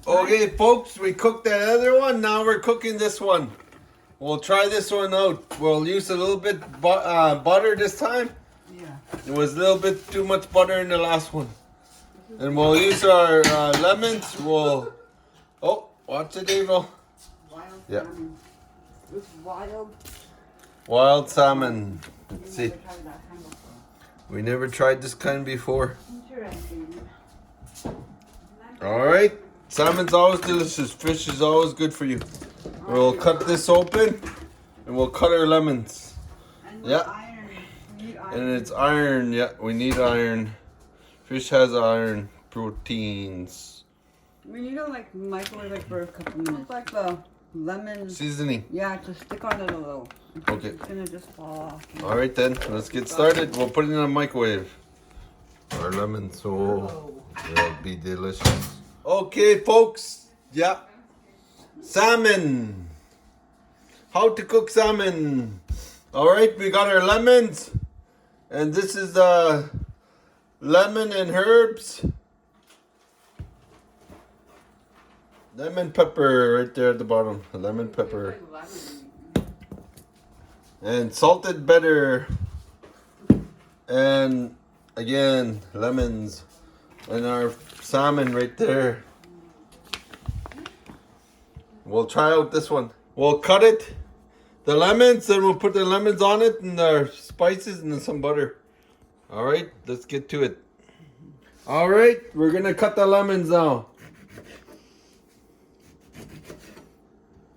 Okay, folks, we cooked that other one. Now we're cooking this one. We'll try this one out. We'll use a little bit butter this time. Yeah. It was a little bit too much butter in the last one. And we'll use our lemons. We'll... Oh, watch it, Abel. Wild Yeah. salmon. It's wild. Wild salmon. Let's see. Never tried that kind before. We never tried this kind before. Interesting. All right. Salmon's always delicious. Fish is always good for you. We'll cut this open and we'll cut our lemons. And Yeah. iron. We need iron. And it's iron. Yeah, we need iron. Fish has iron. Proteins. We need to like microwave it for a couple minutes. Like the lemon. Seasoning. Yeah, just stick on it a little. Okay. It's gonna just fall off. All right then. Let's get started. We'll put it in a microwave. Our lemons. Oh, it'll be delicious. Okay, folks. Yeah. Salmon. How to cook salmon. All right, we got our lemons. And this is the lemon and herbs. Lemon pepper right there at the bottom. The lemon pepper. And salted butter. And again, lemons. And our salmon right there. We'll try out this one. We'll cut it. The lemons, then we'll put the lemons on it and our spices and then some butter. All right, let's get to it. All right, we're gonna cut the lemons now.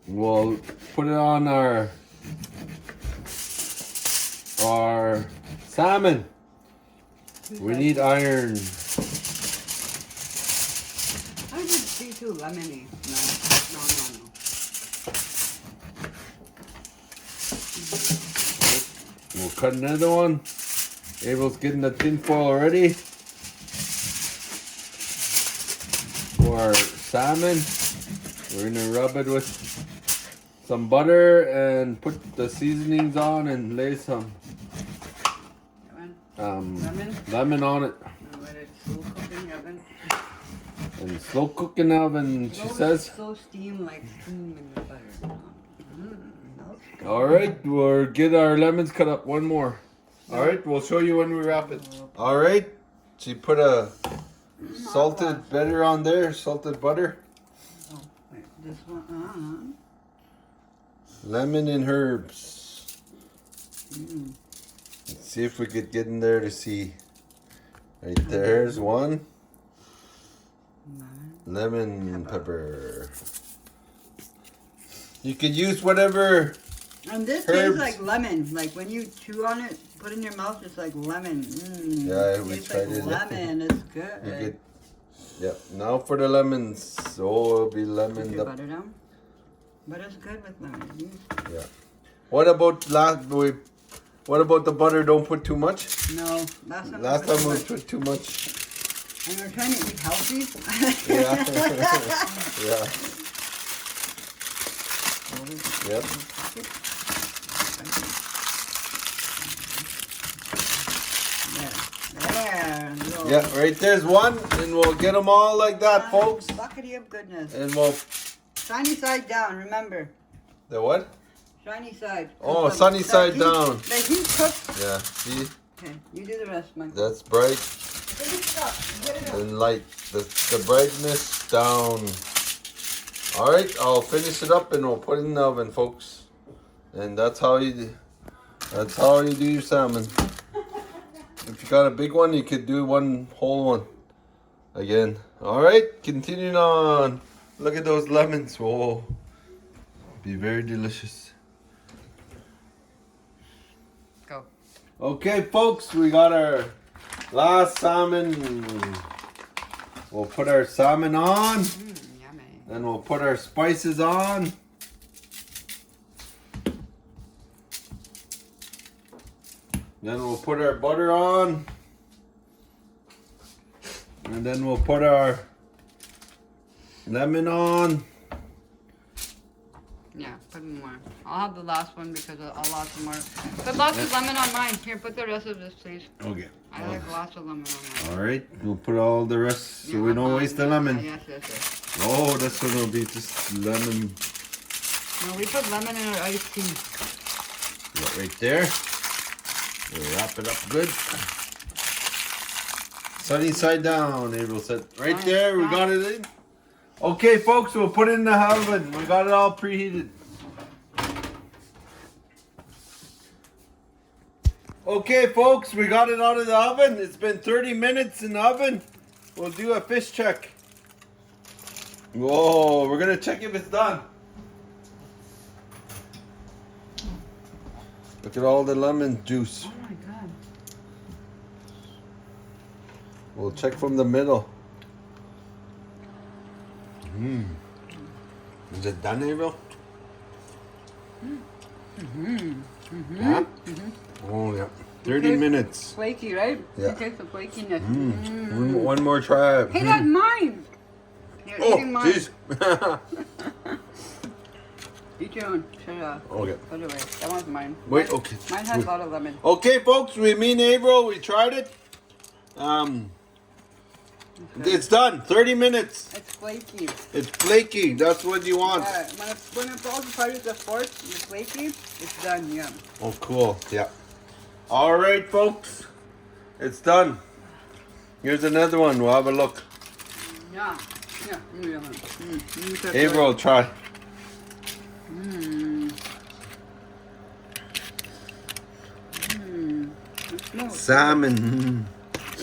We'll put it on our salmon. We need iron. I just be too lemony. No. We'll cut another one. Abel's getting the tin foil ready for our salmon. We're gonna rub it with some butter and put the seasonings on and lay some lemon on it. And let it slow cook in the oven. And slow cook in the oven, she says. Slow steam like steam in the butter. All right, we'll get our lemons cut up. One more. All right, we'll show you when we wrap it. All right, she put a salted butter on there, salted butter. Oh, wait, this one. Lemon and herbs. Let's see if we could get in there to see. Right there's one. Lemon pepper. You could use whatever. And this herbs. tastes like lemon. Like when you chew on it, put in your mouth, it's like lemon. Yeah, we tastes tried like it. lemon. It's good. You could, yeah. Now for the lemons. Oh, it'll be Put lemon. your butter down. Butter's good with lemon. Yeah. What about What about the butter? Don't put too much. No, Last time we put too much. And we're trying to eat healthy. Yeah. Yeah. Yep. There. Yeah, right there's one, and we'll get them all like that, folks. Buckety of goodness. And we'll... Shiny side down, remember. The what? Shiny side. Oh, sunny side down. The heat cooks. Yeah, see? Okay, you do the rest, Michael. That's bright and light. The brightness down. All right, I'll finish it up and we'll put it in the oven, folks. And that's how you do your salmon. If you got a big one, you could do one whole one again. All right, continuing on. Look at those lemons. Whoa, be very delicious. Go. Okay, folks, we got our last salmon. We'll put our salmon on. Yummy. Then we'll put our spices on. Then we'll put our butter on. And then we'll put our lemon on. Yeah, put more. I'll have the last one because I'll lots of more. Put lots of lemon on mine. Here, put the rest of this, please. Okay. I like lots of lemon on mine. All right, we'll put all the rest so we don't waste the lemon. Yes. Oh, this one will be just lemon. No, we put lemon in our iced tea. Right there. We'll wrap it up good. Sunny side down, April said. Right there, we got it in. Okay, folks, we'll put it in the oven. We got it all preheated. Okay, folks, we got it out of the oven. It's been 30 minutes in the oven. We'll do a fish check. Whoa, we're gonna check if it's done. Look at all the lemon juice. Oh my god. We'll check from the middle. Is it done, April? Yeah? Oh, yeah. 30 minutes. Flaky, right? Yeah. It takes the flakiness. One more try. Hey, that's mine! You're eating mine. Jeez. Eat your own. Shut it off. Okay. Put it away. That one's mine. Wait, okay. Mine has a lot of lemon. Okay, folks, me and April, we tried it. It's done. 30 minutes. It's flaky. It's flaky. That's what you want. Yeah, when it falls apart with the fork, it's flaky, it's done, yeah. Oh, cool. Yeah. All right, folks. It's done. Here's another one. We'll have a look. Yeah. Yeah. April, try. Salmon.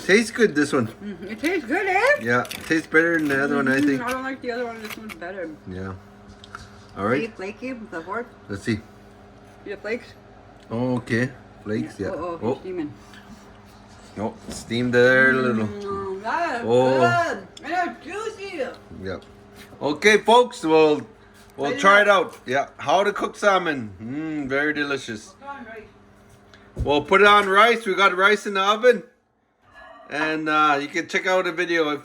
Tastes good, this one. It tastes good, eh? Yeah, tastes better than the other one, I think. I don't like the other one. This one's better. Yeah. All See, right. flaky with the fork. Let's see. See the flakes? Oh, okay. Flakes, yeah. Oh, steaming. Oh, steamed there a little. That is Oh. good. And it's juicy. Yeah. Okay, folks, we'll try it out. Yeah. How to cook salmon. Very delicious. We'll put it on rice. We got rice in the oven. And you can check out a video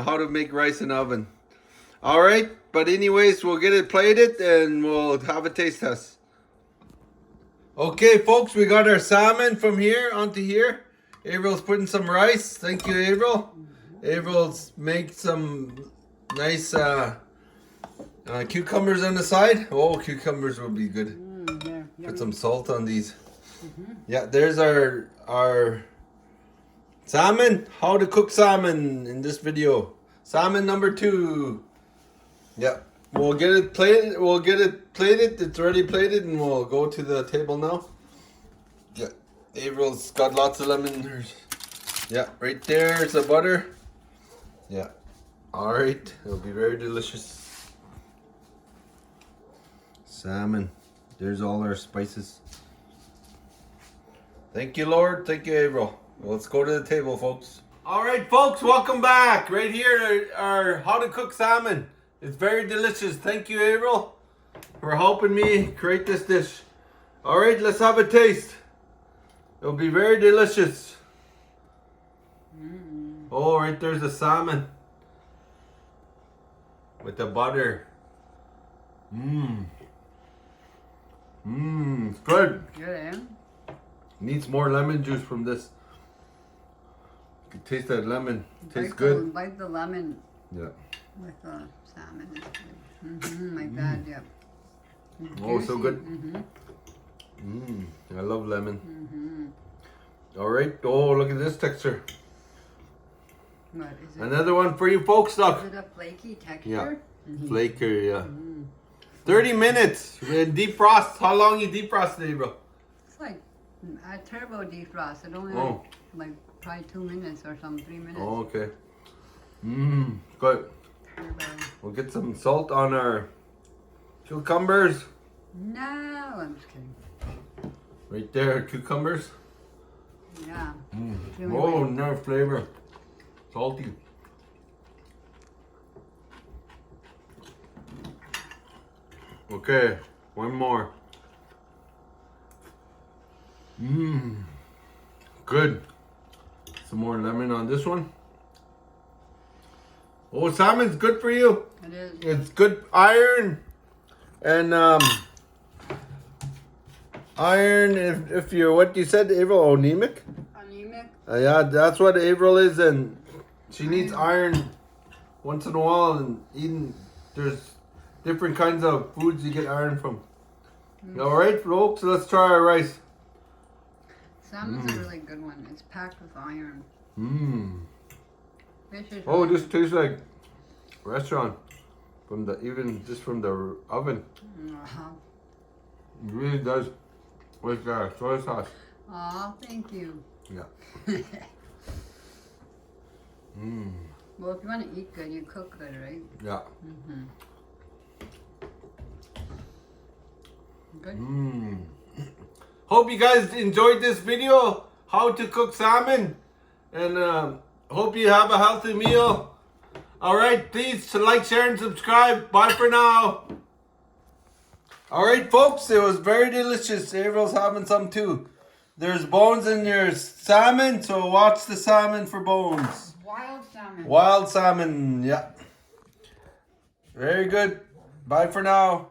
how to make rice in the oven. All right, but anyways, we'll get it plated and we'll have a taste test. Okay, folks, we got our salmon from here onto here. April's putting some rice. Thank you, April. April's make some nice cucumbers on the side. Oh, cucumbers will be good. Yeah, Put some salt on these. Yeah, there's our salmon. How to cook salmon in this video. Salmon number 2. Yeah, we'll get it plated. It's already plated, and we'll go to the table now. Yeah, April's got lots of lemon. Yeah, right there's the butter. Yeah, all right. It'll be very delicious. Salmon. There's all our spices. Thank you, Lord. Thank you, April. Well, let's go to the table, folks. All right, folks, welcome back. Right here are how to cook salmon. It's very delicious. Thank you, April, for helping me create this dish. All right, let's have a taste. It'll be very delicious. Oh, right there's the salmon with the butter. It's good. Good, eh? Needs more lemon juice from this. You can taste that lemon. Tastes good. Like the lemon Yeah. with the salmon. Like that, yeah. Oh, so Juicy. good. I love lemon. All right. Oh, look at this texture. What is it? Another one for you folks, look. Is it a flaky texture? Yeah. Flaker, yeah. 30 minutes in defrost. How long you defrosted, April? It's like a turbo defrost. It only like probably 2 minutes or some 3 minutes. Oh, okay. Good. Turbo. We'll get some salt on our cucumbers. No, I'm just kidding. Right there, cucumbers. Yeah. Oh, no flavor. Salty. Okay, one more. Good. Some more lemon on this one. Oh, salmon's good for you. It is. It's good iron. And iron, if you're, what you said, April, anemic? Anemic. Yeah, that's what April is, and she needs iron once in a while and eating. There's different kinds of foods you get iron from. All right, folks, let's try our rice. Salmon's a really good one. It's packed with iron. Mmm. Fish is Oh, really this tastes like restaurant from the from the oven. Uh-huh. It really does with soy sauce. Aw, thank you. Yeah. Mmm. Well, if you want to eat good, you cook good, right? Yeah. Mm-hmm. Good. Mmm. Hope you guys enjoyed this video, how to cook salmon, and hope you have a healthy meal. All right, please like, share, and subscribe. Bye for now. All right, folks, it was very delicious. Avril's having some too. There's bones in your salmon, so watch the salmon for bones. Wild salmon. Wild salmon, yeah. Very good. Bye for now.